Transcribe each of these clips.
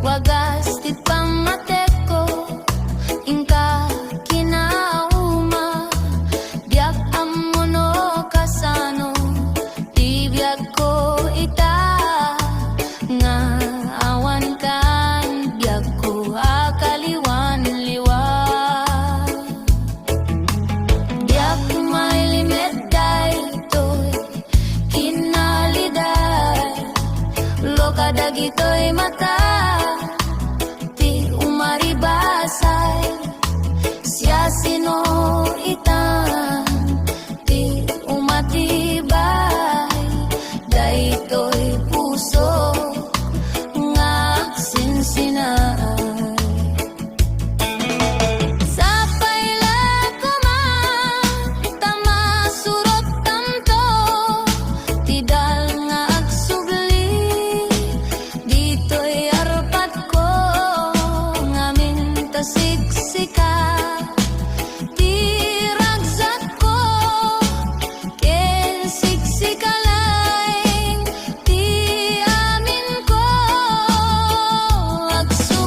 wagas ti pamateko ingka kinauma biak amono kasano ti biak ko ita nga awan kan biak ko akaliwan liwa biak may limit daytoy kinaliday loka dagitoy mata ti umaribasay siya sino itan ti umatibay daytoy puso nga sinsinay sa payla ko man tamasurot tamto ti dal nga agsugli dito'y arpat ko ngamin tasiksika ti ragsak ko ken siksikalaing ti amin ko agsugi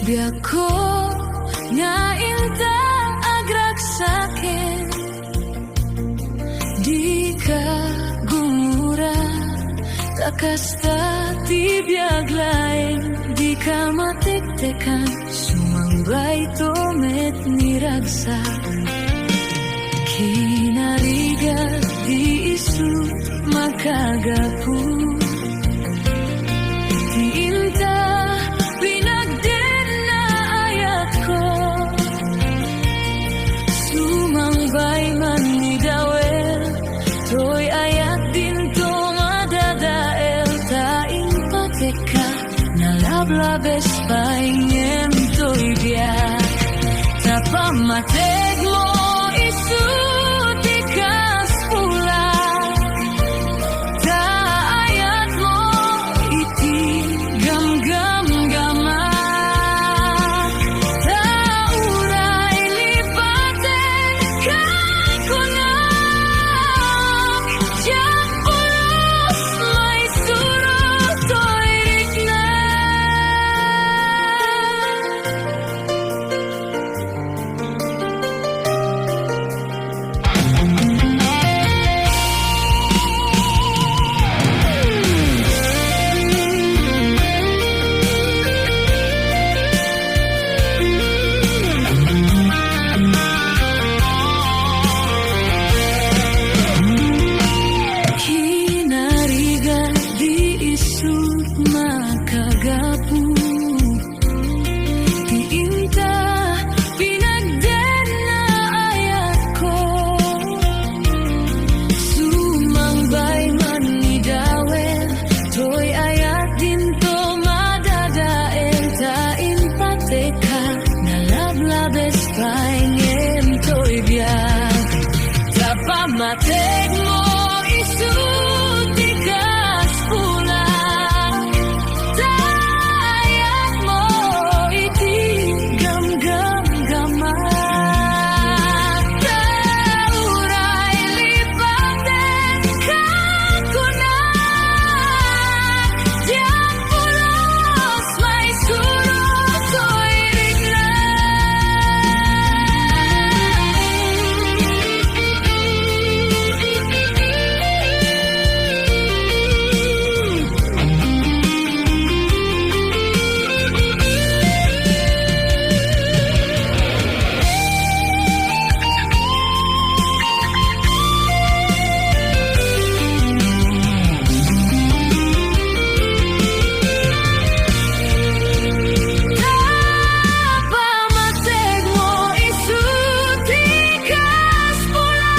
biyak ko nga inta agragsaken, di ka gumura, takasta tibiyag lain, di ka matiktekan, sumangbay tumet niragsak. Kinarigat di isut makagapu, di inta pinagden na ayat ko, sumangbay man ni dawel, to'y ayat din to madadael, taing pateka, nalablabes paingem to'y biyak, tapamateg mo isut ikas pula, taayat mo iti gam-gam-gama, tauray lipaten kakunak, diyak pulos may surot to'y rikna. Kinarigat di isut makagapu, di inta pinagden na ayat ko, sumangbay man ni dawel, to'y ayat din to madadael, tain pateka, nalablabes paingem to'y biyak, tapamateg mo isut ikas pula, taayat mo iti gam-gam-gama, tauray lipaten kakunak, diyak pulos may surot to'y rikna. Tapamateg mo isut ikas pula,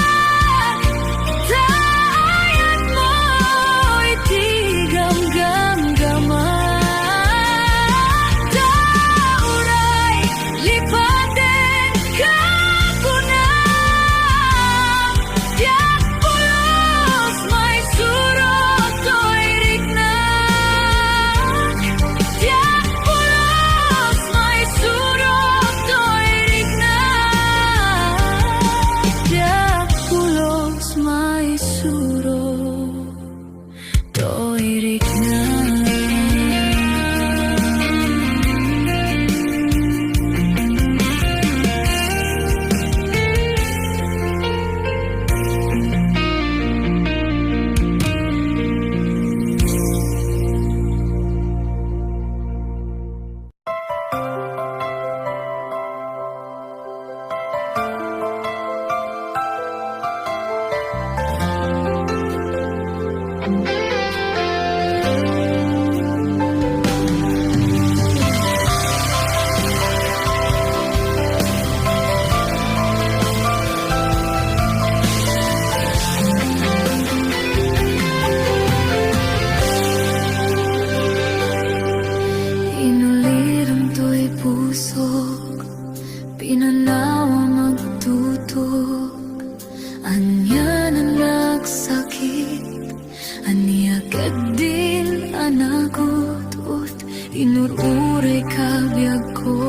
taayat mo iti gam-gam-gama, tauray lipaten kakunak, diyak pulos may surot to'y riknak, diyak pulos may surot to'y riknak, diyak pulos may surot to'y riknak. Inuliran to'y pusok, pinanawa magtutok, anya ng nagsakit, anya kadin anagot, ut inururay kabiyag ko,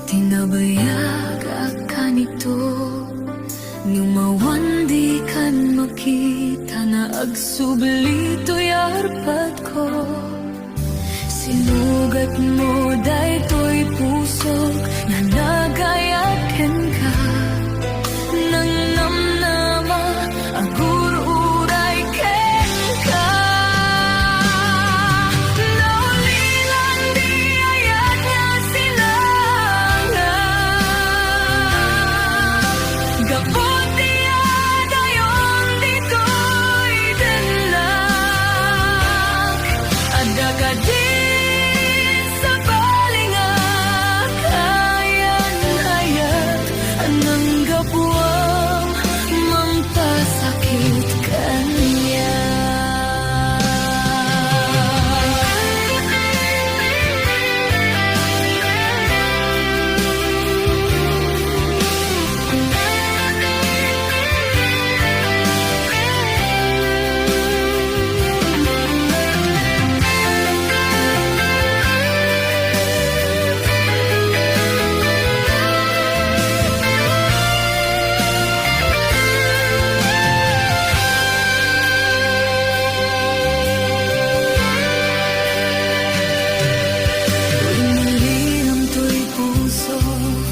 tinabayag akanito, numawan di kan makita na agsubli to'y arpat ko. Sinugat mo, day to'y pusok na nagayakin ka nang namnama agur-uray ken ka. Naulilan di ayat nga sinangan, gapot niya dayon dito'y denlak. Ada ka din sa balingak, kayan ayat anang gabuang mampasakit kanya. Iniliram to'y pusok,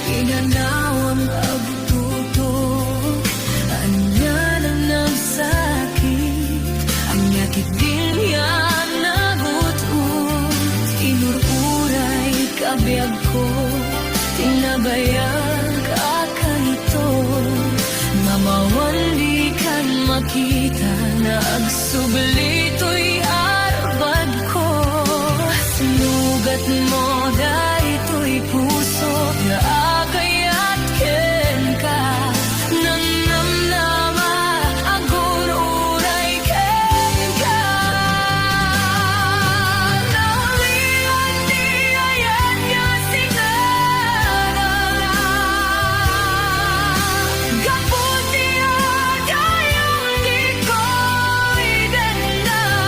inanawang agtutok. Anya nang nagsakit, ang yakit din yan nagutot. Inururay kabiyag ko, tinabayag akanito. Mamawan di kan makita na agsubli to'y arbad ko. Sinugat mo dahito'y puso na agayat ken ka nang namnama agur-uray ken ka. Naulian di ayat nga sinangan, gapot niya dayon di ko'y denlak.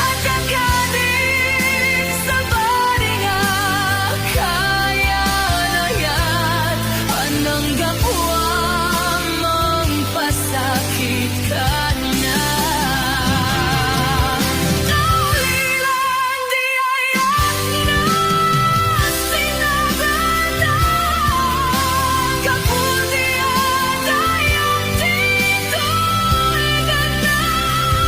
Ada ka din sa balingak, kayan ayat anang gapuang mampasakit kanya. Naulilan di ayat nga sinangan, gapot niya dayon dito'y denlak.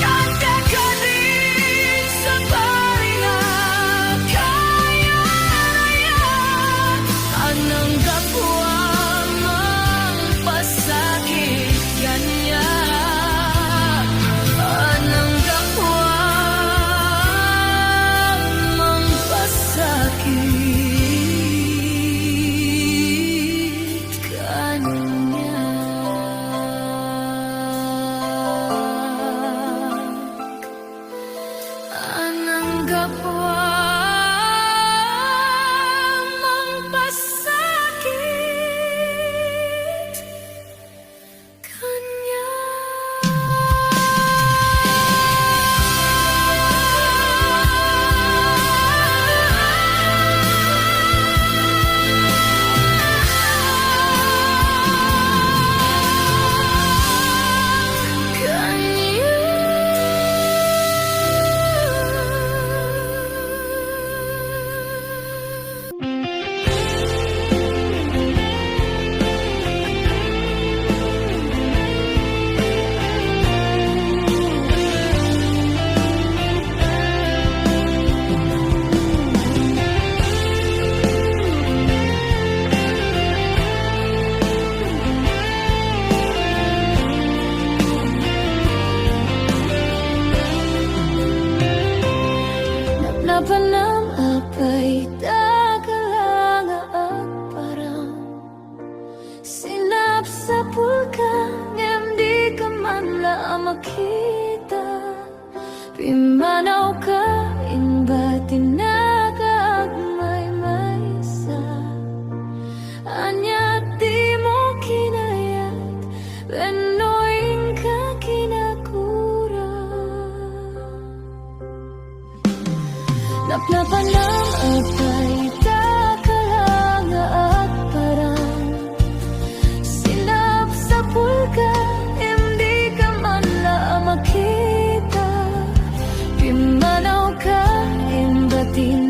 Ada ka din sa balingak, kayan ayat anang gapuang mampasakit kanya. Anang gapuang mampasakit kanya. Anang gapuang mampasakit kanya. Napanam apay tagalanga at parang sinap sa pulka, ngem di ka man la makita. Pimanaw ka inba tinagagmay maysa, anya di mo kinayat benoing ka kinakura. Naplapanam apay tagalanga at parang sinap sa pulka, hindi ka man la makita. Pimanaw ka imbatin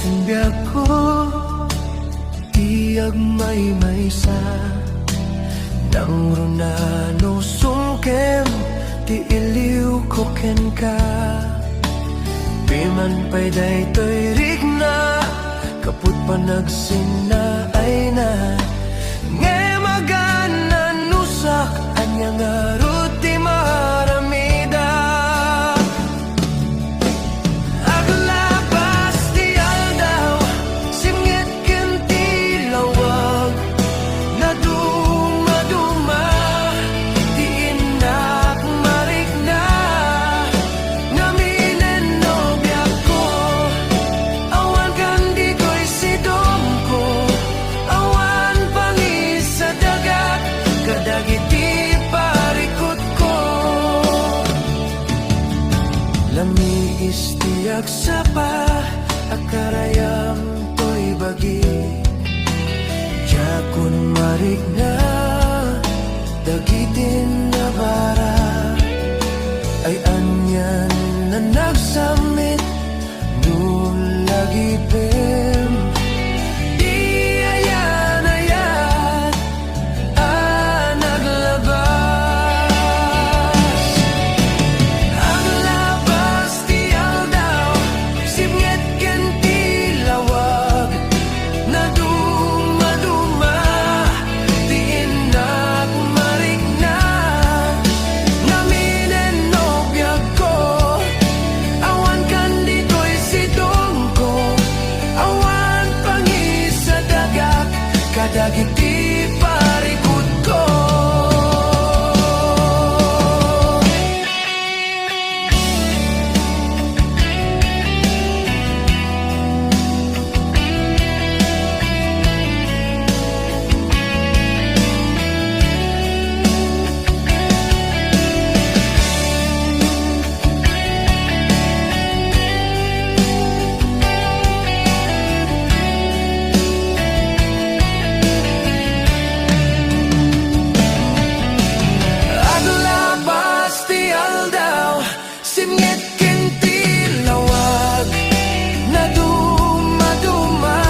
tinbiag ko, tiyag may sa nang runano sungkem, ti iliw ko ken ka. Piman pa'y daytoy rigna, kaput pa nagsina ay na. Nge magana nusak, anya nga ruti maramida. Aglabas ti aldaw, simngit ken ti lawag, na duma-duma, ti inak marigna. Naminen nobya ko, awan kan di ko'y sidong ko, awan pangis sa dagat, kadagiti parikot ko. Lamiis tiyak sapa, akarayam to'y bagi, jakun marigna, dagitin na bara, ay anyan na nagsamit, nulagi pem. Di ayan, naglabas. Aglabas ti aldaw, simngit ken ti lawag, na duma-duma, ti inak marigna. Naminen nobya ko, awan kan di ko'y sidong ko, awan pangis sa dagat, kadagiti parikot ko. Aglabas ti aldaw, simngit ken ti lawag, na duma-duma,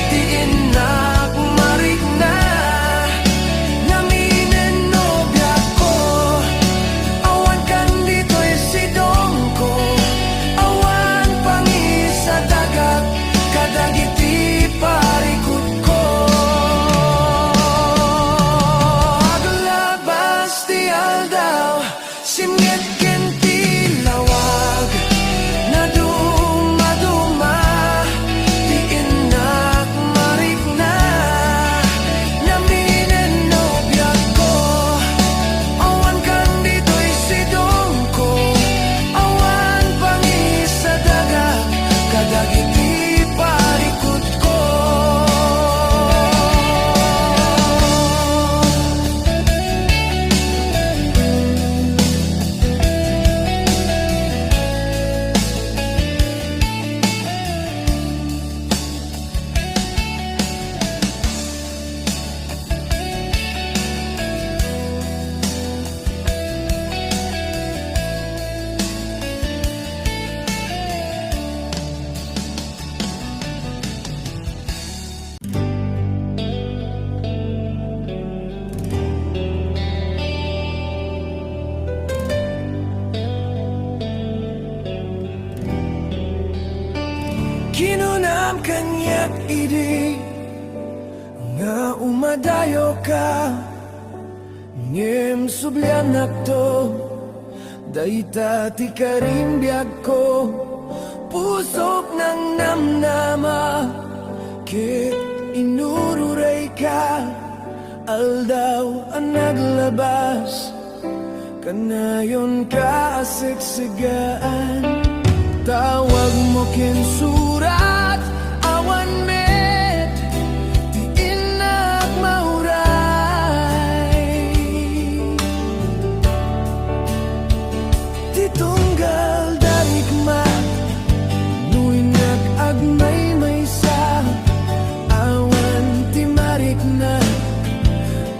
ti inak marigna. Naminen nobya ko, awan kan dito'y sidong ko, awan pangis sa dagat, kadagiti parikot ko. Aglabas ti aldaw, simngit ken ti lawag, na duma-duma, ti inak marigna. Naminen nobya ko, awan kan dito'y sidong ko, awan pangis sa dagat, kadagiti parikot ko. Kinunam kanyak idi, nga umadayo ka, ngem sublianak to, dayta ti karimbiag ko, pusok ng namnama, kit inururay ka, aldaw ang naglabas, kanayon ka asiksigaan. Tawag mo kin surat, awan met, ti inak mauray. Ti tunggal darigmat, nuinak agmay sa, awan ti marikna,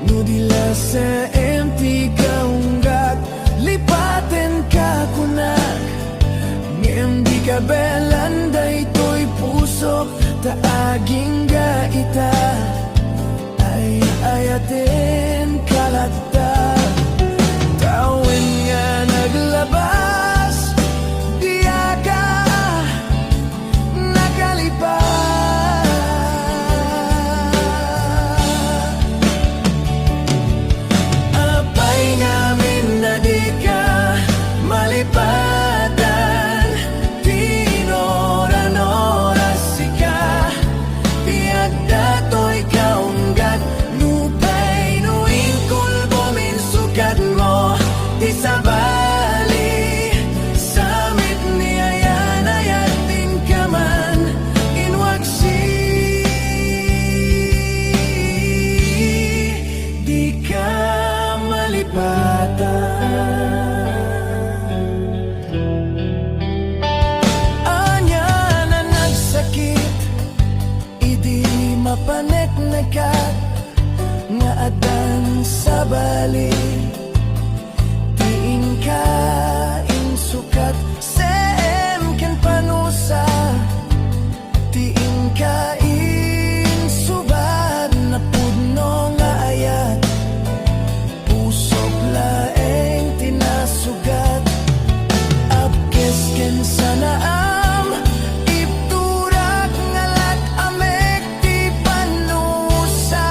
nudila sa empty kaunggat, lipaten ka kunak. Ngem di ka belanday to aging gaita ay ayatin kalagta. Tawin nga naglabas, diya ka nakalipas. Apay ngamin na di ka malipatan, tinoran-oras ka, tiyak dato'y kaunggat, nupay nuing kulbo min sukat mo, di sabali, samit ni ayan ayatin ka man, inwaksi, di ka malipatan. Anya na nagsakit, idi mapanek nakat, nga adan sa bali, tiin ka insukat, sem ken panusa, tiin ka insubad, na pudno nga ayat, pusok laeng tinasugat, abkes ken sanaam, ipturak ngalat amek ti panusa.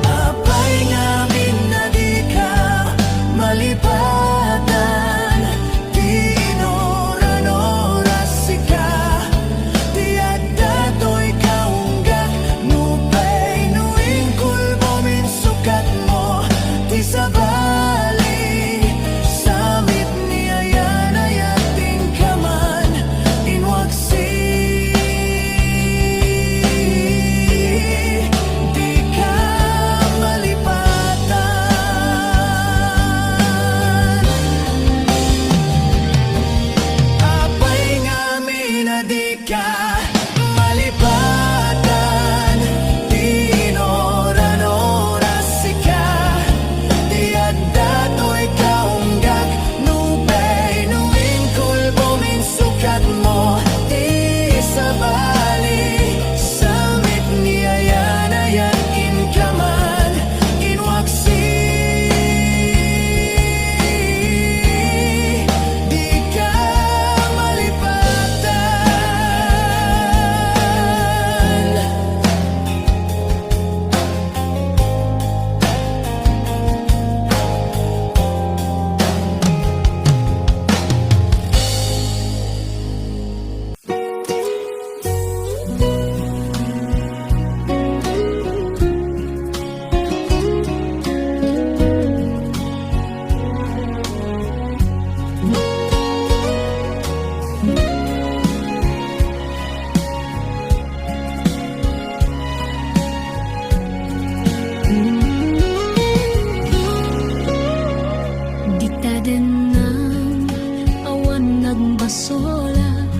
Apay ngamin na di ka malipatan, tinoran-oras ka, tiyak dato'y kaunggat, nupay nuing kulbo min sukat mo, di sabali, samit ni ayan ayating ka man, inwaksi, di ka malipatan. Apay ngamin na di ka malipatan, tinoran-oras ka, tiyak dato'y kaunggat, nupay nuing kulbo min sukat mo, di sabali, samit ni ayan ayatin ka man, inwaksi, di ka malipatan. Diktaden ng awan nagbasolak,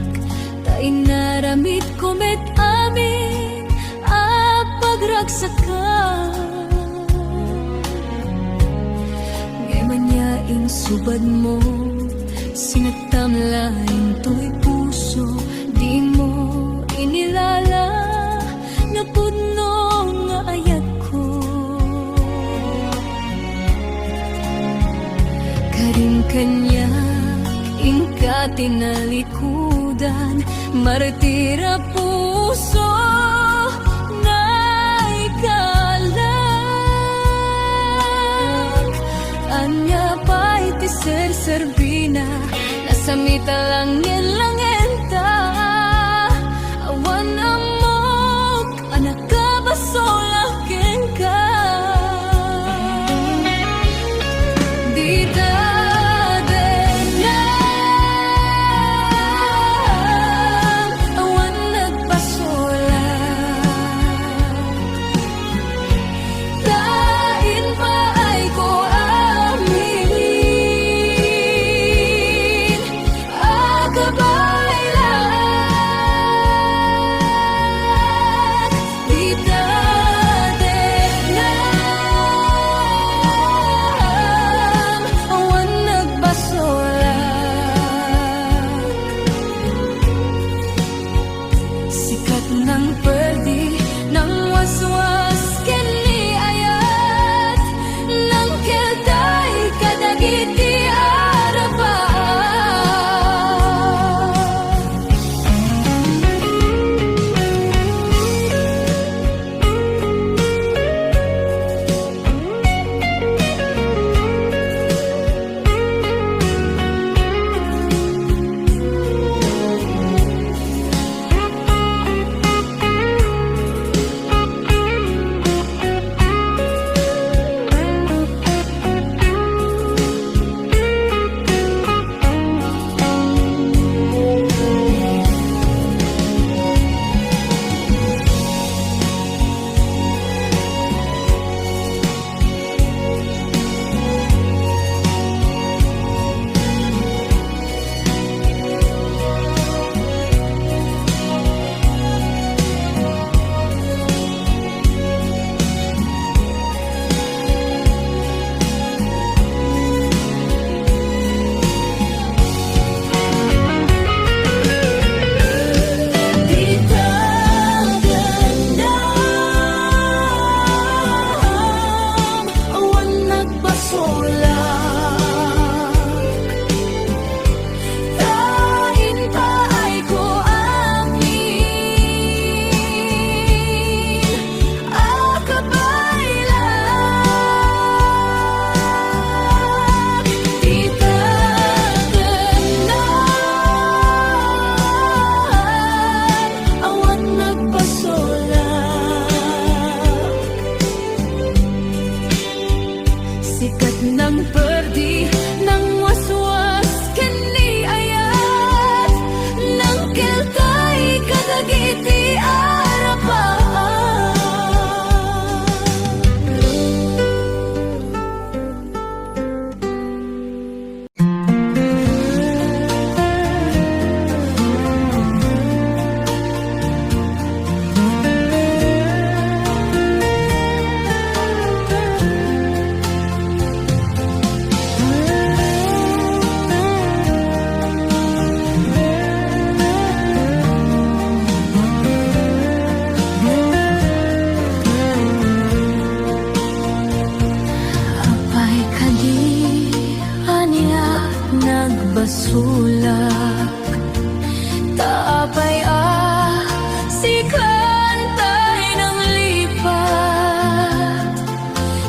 tayo naramit kumet amin at pagragsakan. Ngay manyaing subad mo, sinatamlain to'y puso, di mo inilala, nga pudno nga ayat ko. Karing kanya ingka tinalikudan, martira puso na ikalag. Anya pa'y ti ser-serbina, nasamita lang langenta, awan amok, anak ka basolakin ka. Di taden na awan nagpasolak, tain pa ay ko amin, agaba nagbasulak. Taapay si kantay ng lipat.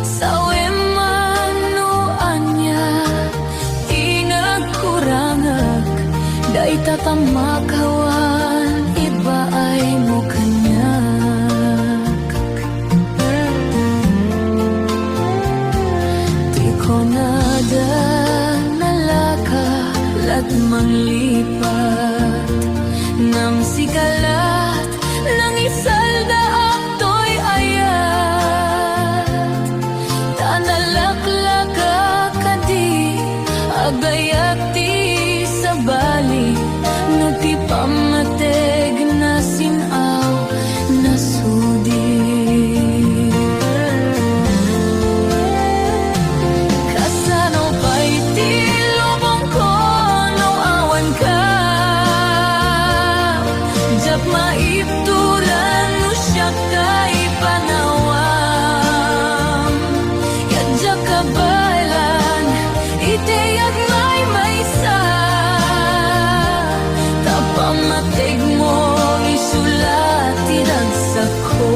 Sa wemanuan niya, tinagkurangag. Da'y tatamakawan, iba ay mo kanyak. Di ko nada nalakalat manglipat. Nang sikalat ng isalda akto'y ayat. Tanalaklaka kadi agayat di sa bali. Nuti pamateg na sinaw na sudi. Kasano ba'y tilubong ko no awan ka? Diyak maipturan mo siya kay panawam. Yadyak kabalan, itiyag may sa. Tapamatig mo, isulat tinagsak ko.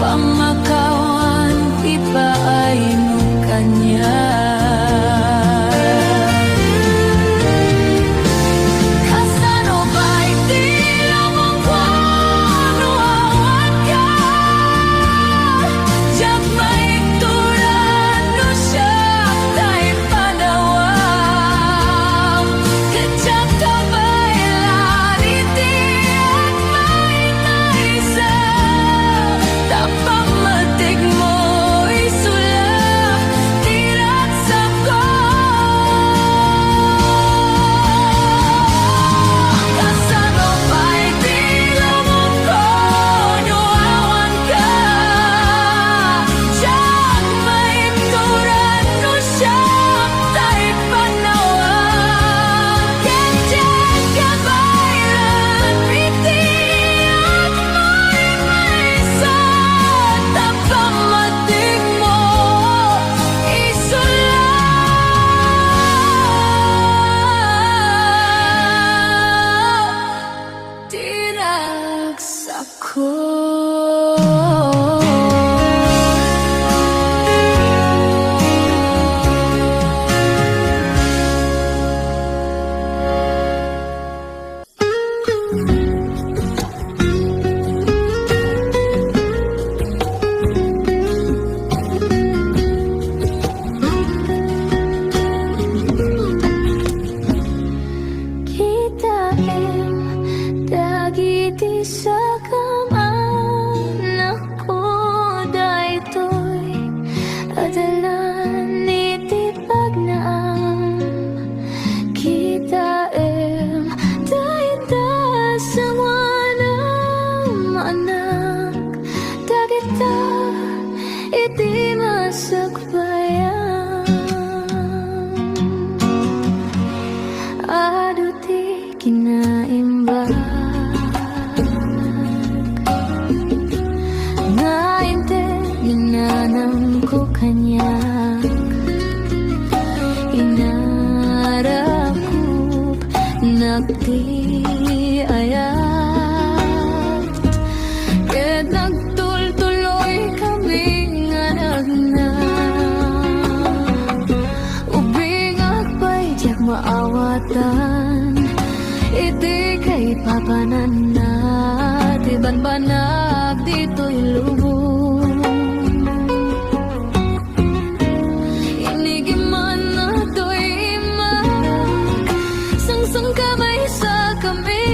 Pamakawan, iba ay mo kanya. Kasano ba'y tilabong ko no awan ka? Diyak maikturan no siya ta'y panawam. Kadyak kabaylan, itiyak may naisa. Tapamatig mo, isulat tinagsak ko. Kasano ba'y tilabong ko no awan ka? Diyak maipturan no siya ta'y panawam. Kadyak kabaylan, itiyak may sa. Tapamatig mo, isulat tinagsak ko. Kita dagiti sa kaman ako daytoy adalan iti pagnaam. Kita dayta sa wanam anak dagita iti masagbayan. Aduti kinaimbag nainte ginanam ko kanyak. Inarakup nagti ayat. Ket nagtultuloy kaming anak na. Ubing akbay diyak maawatan. Iti kay Papananat, iban banag dito'y lubong. Inigiman na to'y imag, sangsang kamay sa kami.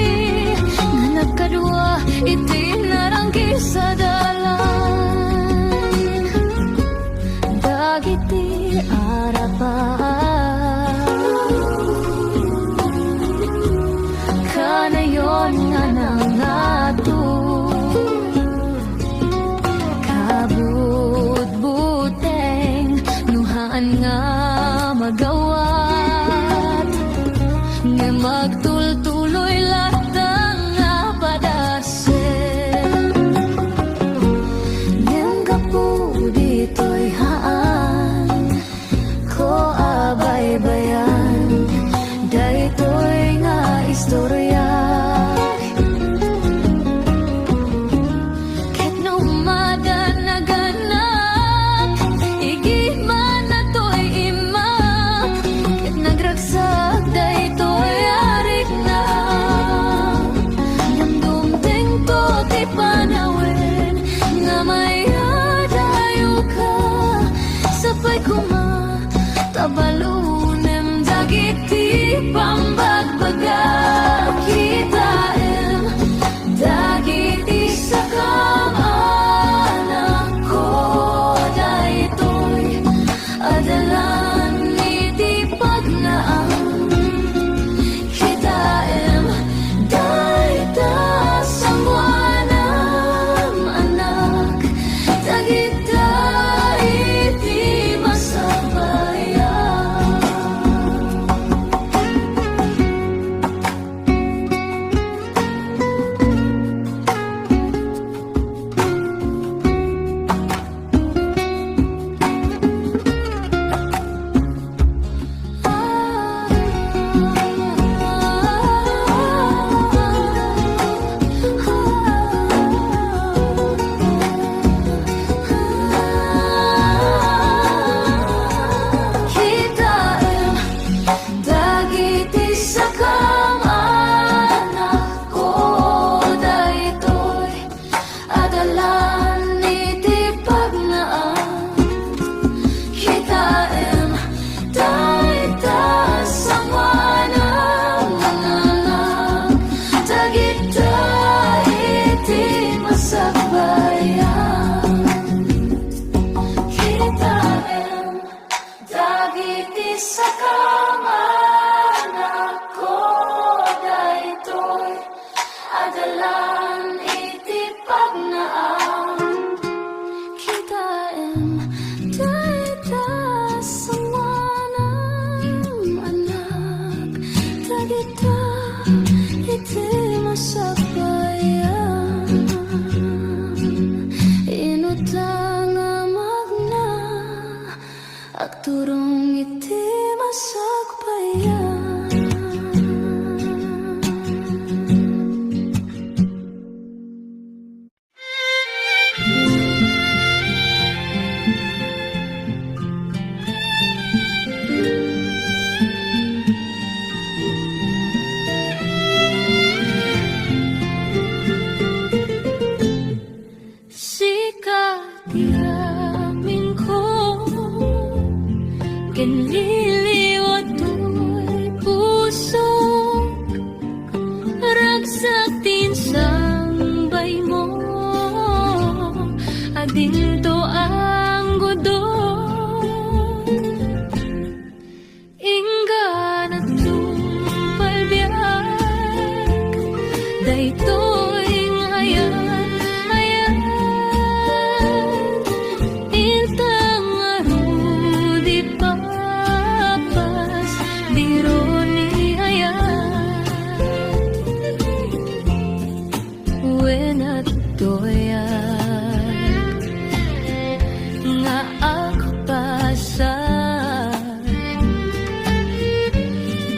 Nga nagkadwa, itinarangki sa dalan. Dagiti arapan, kanayon nga nangato. Kabut-buteng nuhaan nga magawat, nga magtultuloy latang nga padasen. Ngem kapu dito'y haan ko abay-bayan, daytoy nga istorya. Ket no madanaganap, igiman na to'y imak. Ket nagragsak, daytoy arik na. Ngem dumteng to ti panawin, nga may adayo ka. Sapay kuma, tabalunem dagiti pambagbaga. Kitaem dagiti sakam anak ko, daytoy adalan iti pagnaam. Kitaem dayta sangwanam anak, dagita iti masabayan. Kitaem dagiti sakam anak ko, daytoy adalan iti pagnaam. Kitaem dayta sangwanam anak, dagita iti masakbayan. Kitaem dagiti sakam anak ko, daytoy adalan iti pagnaam. Kitaem dayta sangwanam anak, dagita iti masakbayan. Inutang magna, agturong iti masakbayan. Sikat iramin ko, kinliliwat to'y puso. Ragsak din sambay mo, adinto ang gudon. Ingga na tumpalbiyak, daytoy ngayan, ayan. Intang arudi papas, dironi ayan. When at doyan, nga agpasan,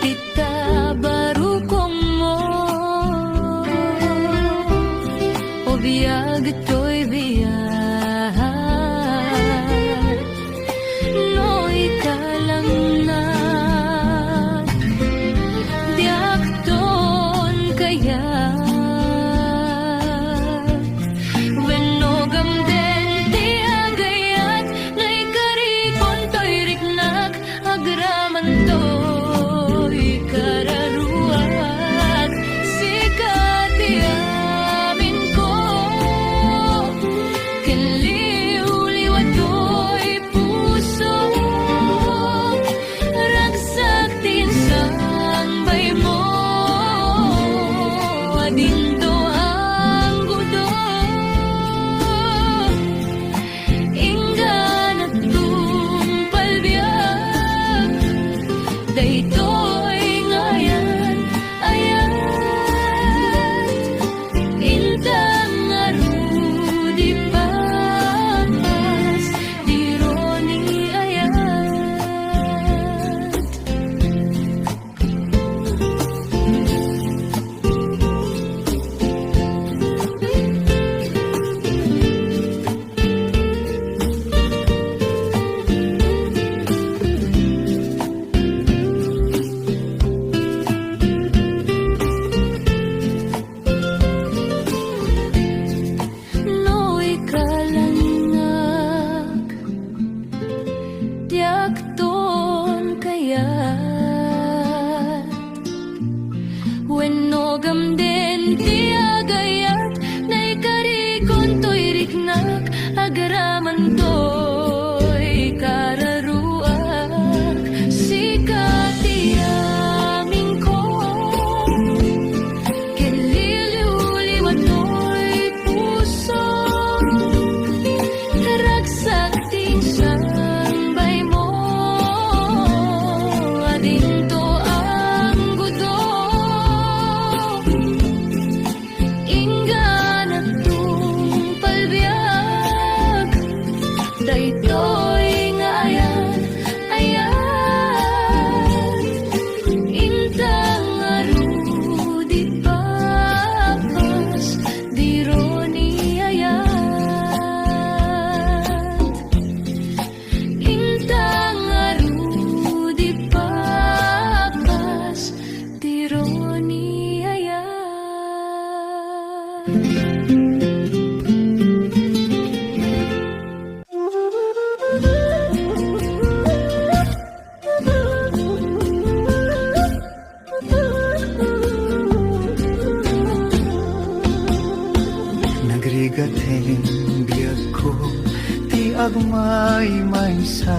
dita barukong mo, o biyag to'y biyag. No ikalang na, diak ton kaya. agmay maysa